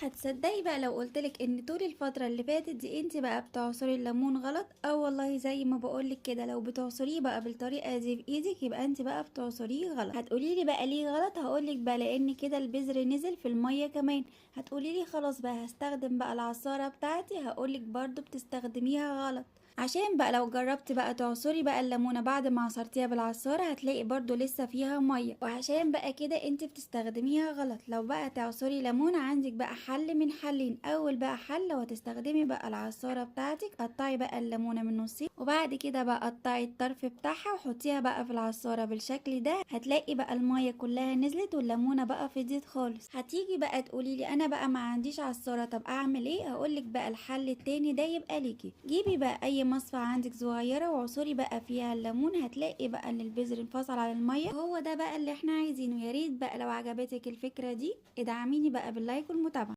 هتصدقي بقى لو قلتلك ان طول الفترة اللي فاتت دي انت بقى بتعصري الليمون غلط؟ والله زي ما بقولك كده، لو بتعصريه بقى بالطريقة دي بايدك يبقى انت بقى بتعصريه غلط. هتقوليلي بقى ليه غلط؟ هقولك بقى لان كده البذر نزل في المية كمان. هتقوليلي خلاص بقى هستخدم بقى العصارة بتاعتي، هقولك برضو بتستخدميها غلط. عشان بقى لو جربت بقى تعصري بقى الليمونة بعد ما عصرتيها بالعصارة هتلاقي برضو لسه فيها مية، وعشان بقى كده انت بتستخدميها غلط. لو بقى تعصري ليمونة عندك بقى حل من حلين. اول بقى حل لو هتستخدمي بقى العصارة بتاعتك، قطعي بقى الليمونة من نصين، وبعد كده بقى قطعي الطرف بتاعها وحطيها بقى في العصارة بالشكل ده. هتلاقي بقى المية كلها نزلت والليمونة بقى فضيت خالص. هتيجي بقى تقوليلي انا بقى ما عنديش عصارة، طب اعمل ايه؟ هقولك بقى الحل التاني ده يبقى ليكي. جيبي بقى اي مصفى عندك صغيرة وعصري بقى فيها الليمون، هتلاقي بقى ان البذر انفصل عن المية. هو ده بقى اللي احنا عايزينه. يا ريت بقى لو عجبتك الفكرة دي ادعميني بقى باللايك والمتابعة.